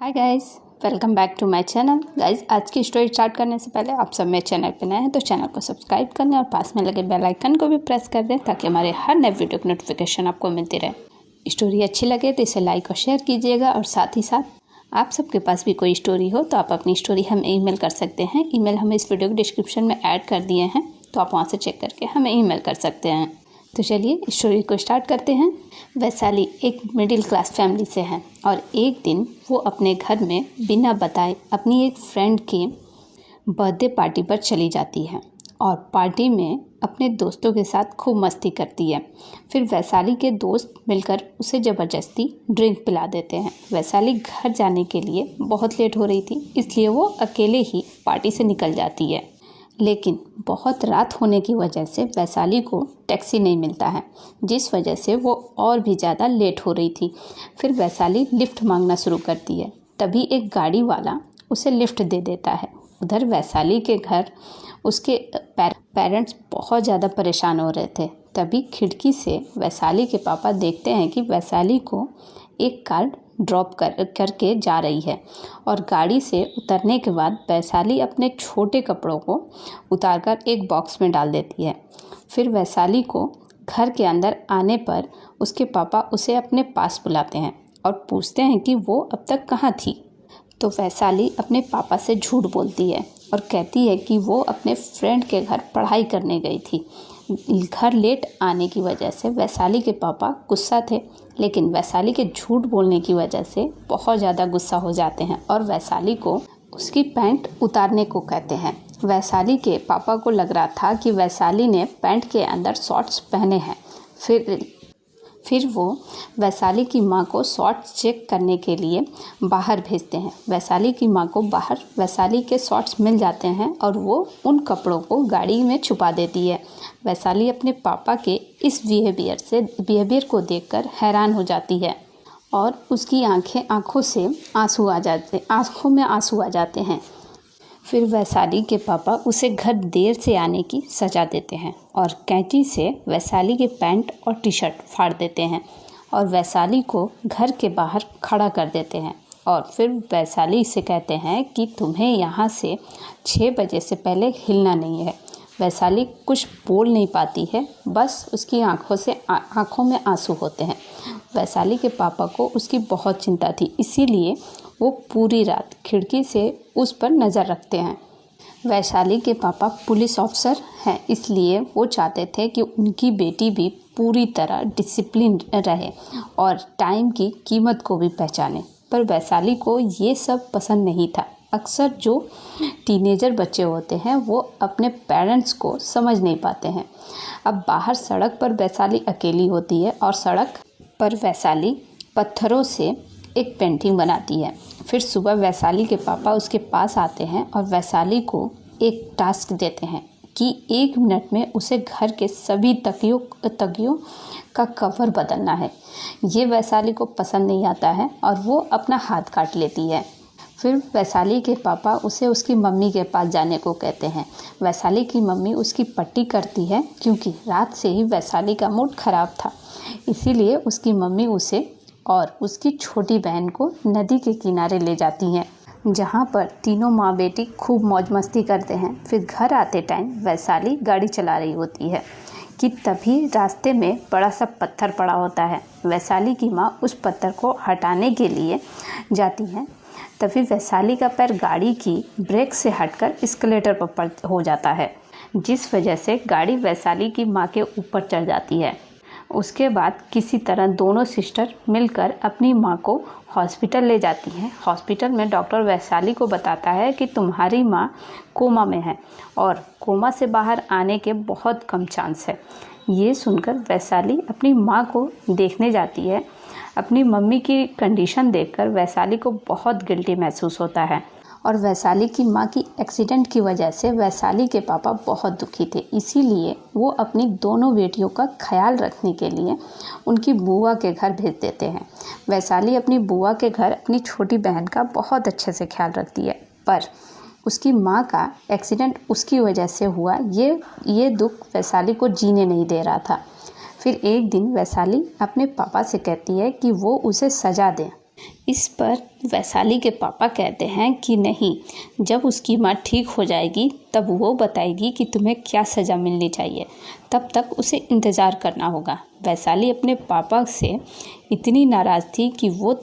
Hi guys, welcome back to my channel. Guys, आज की story start करने से पहले आप सब मेरे चैनल पर नए हैं तो चैनल को सब्सक्राइब कर लें और पास में लगे बेल आइकन को भी प्रेस कर दें ताकि हमारे हर नए वीडियो की नोटिफिकेशन आपको मिलती रहे। स्टोरी अच्छी लगे तो इसे लाइक और शेयर कीजिएगा और साथ ही साथ आप सबके पास भी कोई स्टोरी हो तो आप अपनी स्टोरी हमें ईमेल कर सकते हैं। ईमेल हम इस वीडियो के डिस्क्रिप्शन में ऐड कर दिए हैं, तो आप वहाँ से चेक करके हमें ईमेल कर सकते हैं। तो चलिए स्टोरी को स्टार्ट करते हैं। वैशाली एक मिडिल क्लास फैमिली से है और एक दिन वो अपने घर में बिना बताए अपनी एक फ्रेंड के बर्थडे पार्टी पर चली जाती है और पार्टी में अपने दोस्तों के साथ खूब मस्ती करती है। फिर वैशाली के दोस्त मिलकर उसे ज़बरदस्ती ड्रिंक पिला देते हैं। वैशाली घर जाने के लिए बहुत लेट हो रही थी, इसलिए वो अकेले ही पार्टी से निकल जाती है। लेकिन बहुत रात होने की वजह से वैशाली को टैक्सी नहीं मिलता है, जिस वजह से वो और भी ज़्यादा लेट हो रही थी। फिर वैशाली लिफ्ट मांगना शुरू करती है, तभी एक गाड़ी वाला उसे लिफ्ट दे देता है। उधर वैशाली के घर उसके पेरेंट्स बहुत ज़्यादा परेशान हो रहे थे। तभी खिड़की से वैशाली के पापा देखते हैं कि वैशाली को एक कार ड्रॉप करके जा रही है और गाड़ी से उतरने के बाद वैशाली अपने छोटे कपड़ों को उतारकर एक बॉक्स में डाल देती है। फिर वैशाली को घर के अंदर आने पर उसके पापा उसे अपने पास बुलाते हैं और पूछते हैं कि वो अब तक कहाँ थी। तो वैशाली अपने पापा से झूठ बोलती है और कहती है कि वो अपने फ्रेंड के घर पढ़ाई करने गई थी। घर लेट आने की वजह से वैशाली के पापा गुस्सा थे, लेकिन वैशाली के झूठ बोलने की वजह से बहुत ज़्यादा गुस्सा हो जाते हैं और वैशाली को उसकी पैंट उतारने को कहते हैं। वैशाली के पापा को लग रहा था कि वैशाली ने पैंट के अंदर शॉर्ट्स पहने हैं। फिर वो वैशाली की माँ को शॉर्ट्स चेक करने के लिए बाहर भेजते हैं। वैशाली की माँ को बाहर वैशाली के शॉर्ट्स मिल जाते हैं और वो उन कपड़ों को गाड़ी में छुपा देती है। वैशाली अपने पापा के इस बिहेवियर को देखकर हैरान हो जाती है और उसकी आंखों में आंसू आ जाते हैं। फिर वैशाली के पापा उसे घर देर से आने की सज़ा देते हैं और कैंची से वैशाली के पैंट और टी शर्ट फाड़ देते हैं और वैशाली को घर के बाहर खड़ा कर देते हैं। और फिर वैशाली से कहते हैं कि तुम्हें यहाँ से 6 बजे से पहले हिलना नहीं है। वैशाली कुछ बोल नहीं पाती है, बस उसकी आंखों में आंसू होते हैं। वैशाली के पापा को उसकी बहुत चिंता थी, इसीलिए वो पूरी रात खिड़की से उस पर नज़र रखते हैं। वैशाली के पापा पुलिस ऑफिसर हैं, इसलिए वो चाहते थे कि उनकी बेटी भी पूरी तरह डिसिप्लिन रहे और टाइम की कीमत को भी पहचाने। पर वैशाली को ये सब पसंद नहीं था। अक्सर जो टीनेजर बच्चे होते हैं वो अपने पेरेंट्स को समझ नहीं पाते हैं। अब बाहर सड़क पर वैशाली अकेली होती है और सड़क पर वैशाली पत्थरों से एक पेंटिंग बनाती है। फिर सुबह वैशाली के पापा उसके पास आते हैं और वैशाली को एक टास्क देते हैं कि 1 मिनट में उसे घर के सभी तकियों का कवर बदलना है। ये वैशाली को पसंद नहीं आता है और वो अपना हाथ काट लेती है। फिर वैशाली के पापा उसे उसकी मम्मी के पास जाने को कहते हैं। वैशाली की मम्मी उसकी पट्टी करती है क्योंकि रात से ही वैशाली का मूड ख़राब था, इसीलिए उसकी मम्मी उसे और उसकी छोटी बहन को नदी के किनारे ले जाती हैं, जहाँ पर तीनों माँ बेटी खूब मौज मस्ती करते हैं। फिर घर आते टाइम वैशाली गाड़ी चला रही होती है कि तभी रास्ते में बड़ा सा पत्थर पड़ा होता है। वैशाली की माँ उस पत्थर को हटाने के लिए जाती हैं, तभी वैशाली का पैर गाड़ी की ब्रेक से हटकर एस्केलेटर पर हो जाता है, जिस वजह से गाड़ी वैशाली की माँ के ऊपर चढ़ जाती है। उसके बाद किसी तरह दोनों सिस्टर मिलकर अपनी माँ को हॉस्पिटल ले जाती हैं। हॉस्पिटल में डॉक्टर वैशाली को बताता है कि तुम्हारी माँ कोमा में है और कोमा से बाहर आने के बहुत कम चांस है। ये सुनकर वैशाली अपनी माँ को देखने जाती है। अपनी मम्मी की कंडीशन देखकर वैशाली को बहुत गिल्टी महसूस होता है और वैशाली की माँ की एक्सीडेंट की वजह से वैशाली के पापा बहुत दुखी थे, इसीलिए वो अपनी दोनों बेटियों का ख्याल रखने के लिए उनकी बुआ के घर भेज देते हैं। वैशाली अपनी बुआ के घर अपनी छोटी बहन का बहुत अच्छे से ख्याल रखती है, पर उसकी माँ का एक्सीडेंट उसकी वजह से हुआ, ये दुख वैशाली को जीने नहीं दे रहा था। फिर एक दिन वैशाली अपने पापा से कहती है कि वो उसे सज़ा दें इस पर वैशाली के पापा कहते हैं कि नहीं, जब उसकी माँ ठीक हो जाएगी तब वो बताएगी कि तुम्हें क्या सज़ा मिलनी चाहिए, तब तक उसे इंतज़ार करना होगा। वैशाली अपने पापा से इतनी नाराज़ थी कि वो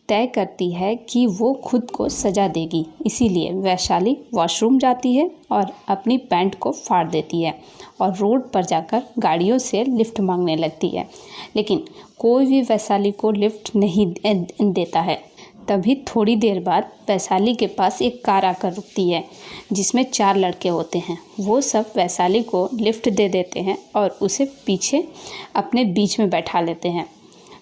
तय करती है कि वो खुद को सज़ा देगी। इसीलिए वैशाली वॉशरूम जाती है और अपनी पैंट को फाड़ देती है और रोड पर जाकर गाड़ियों से लिफ्ट मांगने लगती है, लेकिन कोई भी वैशाली को लिफ्ट नहीं देता है। तभी थोड़ी देर बाद वैशाली के पास एक कार आकर रुकती है जिसमें 4 लड़के होते हैं। वो सब वैशाली को लिफ्ट दे देते हैं और उसे पीछे अपने बीच में बैठा लेते हैं।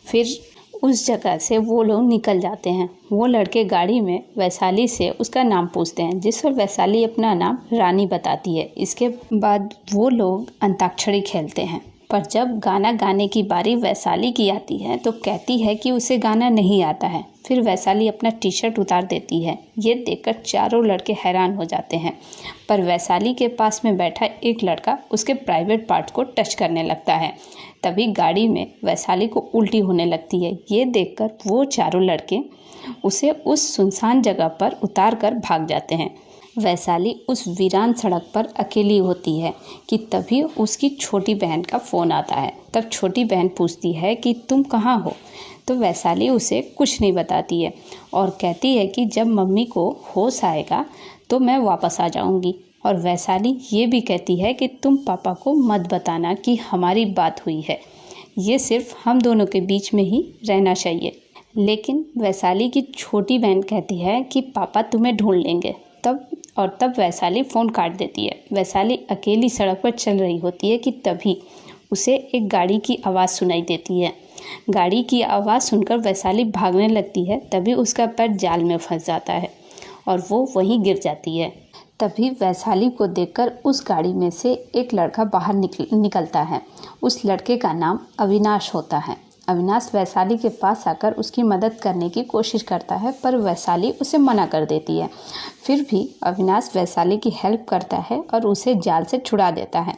फिर उस जगह से वो लोग निकल जाते हैं। वो लड़के गाड़ी में वैशाली से उसका नाम पूछते हैं, जिस पर वैशाली अपना नाम रानी बताती है। इसके बाद वो लोग अंताक्षरी खेलते हैं, पर जब गाना गाने की बारी वैशाली की आती है तो कहती है कि उसे गाना नहीं आता है। फिर वैशाली अपना टी-शर्ट उतार देती है। ये देखकर चारों लड़के हैरान हो जाते हैं, पर वैशाली के पास में बैठा एक लड़का उसके प्राइवेट पार्ट को टच करने लगता है। तभी गाड़ी में वैशाली को उल्टी होने लगती है। ये देखकर वो चारों लड़के उसे उस सुनसान जगह पर उतार कर भाग जाते हैं। वैशाली उस वीरान सड़क पर अकेली होती है कि तभी उसकी छोटी बहन का फ़ोन आता है। तब छोटी बहन पूछती है कि तुम कहाँ हो, तो वैशाली उसे कुछ नहीं बताती है और कहती है कि जब मम्मी को होश आएगा तो मैं वापस आ जाऊंगी। और वैशाली ये भी कहती है कि तुम पापा को मत बताना कि हमारी बात हुई है, ये सिर्फ हम दोनों के बीच में ही रहना चाहिए। लेकिन वैशाली की छोटी बहन कहती है कि पापा तुम्हें ढूंढ लेंगे। तब वैशाली फ़ोन काट देती है। वैशाली अकेली सड़क पर चल रही होती है कि तभी उसे एक गाड़ी की आवाज़ सुनाई देती है। गाड़ी की आवाज़ सुनकर वैशाली भागने लगती है। तभी उसका पैर जाल में फंस जाता है और वो वहीं गिर जाती है। तभी वैशाली को देखकर उस गाड़ी में से एक लड़का बाहर निकलता है। उस लड़के का नाम अविनाश होता है। अविनाश वैशाली के पास आकर उसकी मदद करने की कोशिश करता है, पर वैशाली उसे मना कर देती है। फिर भी अविनाश वैशाली की हेल्प करता है और उसे जाल से छुड़ा देता है।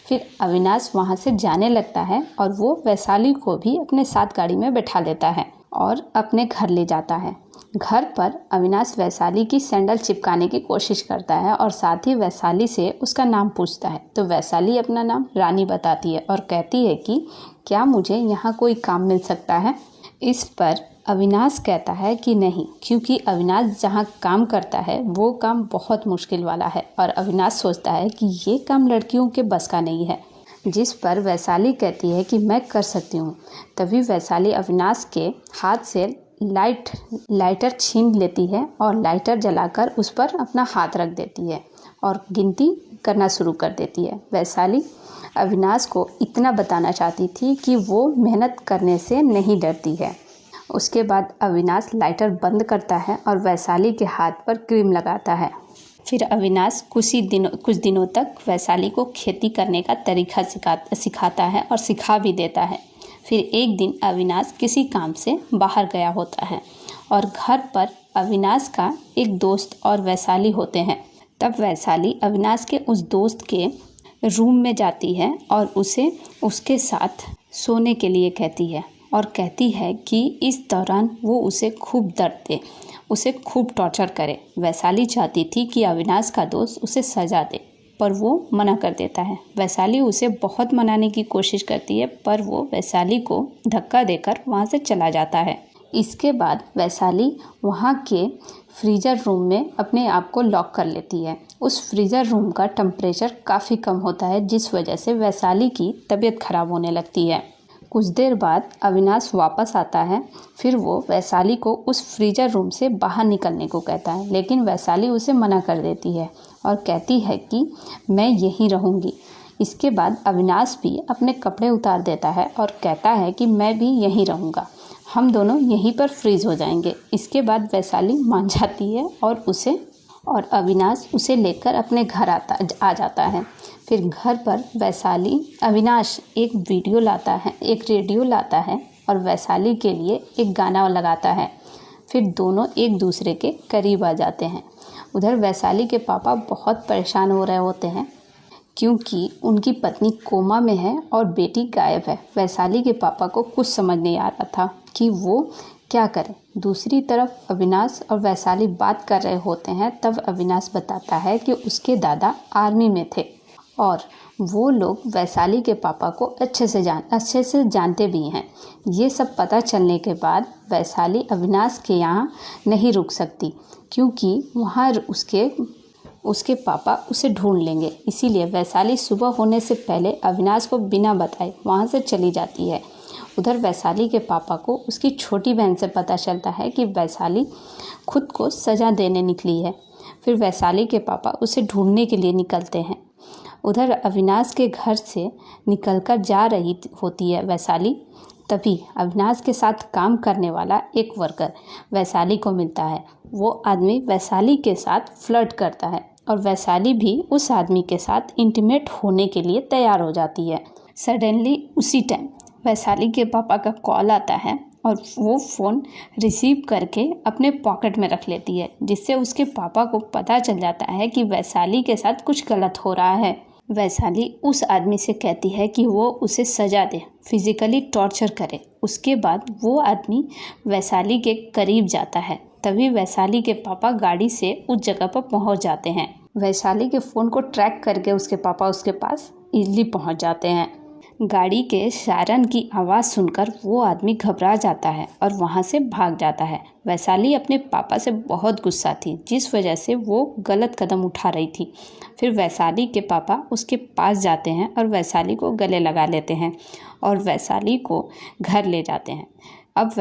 फिर अविनाश वहाँ से जाने लगता है और वो वैशाली को भी अपने साथ गाड़ी में बैठा लेता है और अपने घर ले जाता है। घर पर अविनाश वैशाली की सैंडल चिपकाने की कोशिश करता है और साथ ही वैशाली से उसका नाम पूछता है। तो वैशाली अपना नाम रानी बताती है और कहती है कि क्या मुझे यहाँ कोई काम मिल सकता है। इस पर अविनाश कहता है कि नहीं, क्योंकि अविनाश जहाँ काम करता है वो काम बहुत मुश्किल वाला है और अविनाश सोचता है कि ये काम लड़कियों के बस का नहीं है। जिस पर वैशाली कहती है कि मैं कर सकती हूँ। तभी वैशाली अविनाश के हाथ से लाइटर छीन लेती है और लाइटर जलाकर उस पर अपना हाथ रख देती है और गिनती करना शुरू कर देती है। वैशाली अविनाश को इतना बताना चाहती थी कि वो मेहनत करने से नहीं डरती है। उसके बाद अविनाश लाइटर बंद करता है और वैशाली के हाथ पर क्रीम लगाता है। फिर अविनाश कुछ दिनों तक वैशाली को खेती करने का तरीका सिखाता है और सिखा भी देता है। फिर एक दिन अविनाश किसी काम से बाहर गया होता है और घर पर अविनाश का एक दोस्त और वैशाली होते हैं। तब वैशाली अविनाश के उस दोस्त के रूम में जाती है और उसे उसके साथ सोने के लिए कहती है और कहती है कि इस दौरान वो उसे खूब दर्द दे, उसे खूब टॉर्चर करे। वैशाली चाहती थी कि अविनाश का दोस्त उसे सज़ा दे, पर वो मना कर देता है। वैशाली उसे बहुत मनाने की कोशिश करती है, पर वो वैशाली को धक्का देकर वहाँ से चला जाता है। इसके बाद वैशाली वहाँ के फ्रीज़र रूम में अपने आप को लॉक कर लेती है। उस फ्रीज़र रूम का टेम्परेचर काफ़ी कम होता है, जिस वजह से वैशाली की तबीयत खराब होने लगती है। कुछ देर बाद अविनाश वापस आता है। फिर वो वैशाली को उस फ्रीज़र रूम से बाहर निकलने को कहता है, लेकिन वैशाली उसे मना कर देती है और कहती है कि मैं यहीं रहूँगी। इसके बाद अविनाश भी अपने कपड़े उतार देता है और कहता है कि मैं भी यहीं रहूँगा, हम दोनों यहीं पर फ्रीज़ हो जाएंगे। इसके बाद वैशाली मान जाती है और अविनाश उसे लेकर अपने घर आ जाता है। फिर घर पर अविनाश एक रेडियो लाता है और वैशाली के लिए एक गाना लगाता है। फिर दोनों एक दूसरे के करीब आ जाते हैं। उधर वैशाली के पापा बहुत परेशान हो रहे होते हैं क्योंकि उनकी पत्नी कोमा में है और बेटी गायब है। वैशाली के पापा को कुछ समझ नहीं आ रहा था कि वो क्या करें। दूसरी तरफ अविनाश और वैशाली बात कर रहे होते हैं, तब अविनाश बताता है कि उसके दादा आर्मी में थे और वो लोग वैशाली के पापा को अच्छे से जानते भी हैं। ये सब पता चलने के बाद वैशाली अविनाश के यहाँ नहीं रुक सकती, क्योंकि वहाँ उसके पापा उसे ढूंढ लेंगे। इसीलिए वैशाली सुबह होने से पहले अविनाश को बिना बताए वहाँ से चली जाती है। उधर वैशाली के पापा को उसकी छोटी बहन से पता चलता है कि वैशाली खुद को सज़ा देने निकली है। फिर वैशाली के पापा उसे ढूंढने के लिए निकलते हैं। उधर अविनाश के घर से निकलकर जा रही होती है वैशाली, तभी अविनाश के साथ काम करने वाला एक वर्कर वैशाली को मिलता है। वो आदमी वैशाली के साथ फ्लर्ट करता है और वैशाली भी उस आदमी के साथ इंटीमेट होने के लिए तैयार हो जाती है। सडनली उसी टाइम वैशाली के पापा का कॉल आता है और वो फ़ोन रिसीव करके अपने पॉकेट में रख लेती है, जिससे उसके पापा को पता चल जाता है कि वैशाली के साथ कुछ गलत हो रहा है। वैशाली उस आदमी से कहती है कि वो उसे सज़ा दे, फिज़िकली टॉर्चर करे। उसके बाद वो आदमी वैशाली के करीब जाता है। तभी वैशाली के पापा गाड़ी से उस जगह पर पहुंच जाते हैं। वैशाली के फ़ोन को ट्रैक करके उसके पापा उसके पास इजीली पहुंच जाते हैं। गाड़ी के सायरन की आवाज़ सुनकर वो आदमी घबरा जाता है और वहाँ से भाग जाता है। वैशाली अपने पापा से बहुत गुस्सा थी, जिस वजह से वो गलत कदम उठा रही थी। फिर वैशाली के पापा उसके पास जाते हैं और वैशाली को गले लगा लेते हैं और वैशाली को घर ले जाते हैं। अब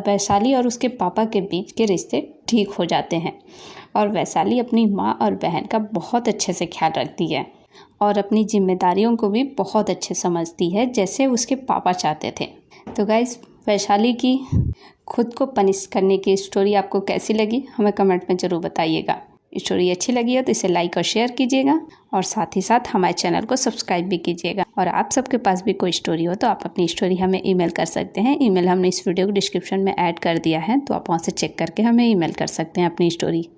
वैशाली और उसके पापा के बीच के रिश्ते ठीक हो जाते हैं और वैशाली अपनी माँ और बहन का बहुत अच्छे से ख्याल रखती है और अपनी जिम्मेदारियों को भी बहुत अच्छे समझती है, जैसे उसके पापा चाहते थे। तो गाइस, वैशाली की खुद को पनिश करने की स्टोरी आपको कैसी लगी हमें कमेंट में ज़रूर बताइएगा। स्टोरी अच्छी लगी हो तो इसे लाइक और शेयर कीजिएगा और साथ ही साथ हमारे चैनल को सब्सक्राइब भी कीजिएगा। और आप सबके पास भी कोई स्टोरी हो तो आप अपनी स्टोरी हमें ईमेल कर सकते हैं। ईमेल हमने इस वीडियो को डिस्क्रिप्शन में ऐड कर दिया है, तो आप वहाँ से चेक करके हमें ईमेल कर सकते हैं अपनी स्टोरी।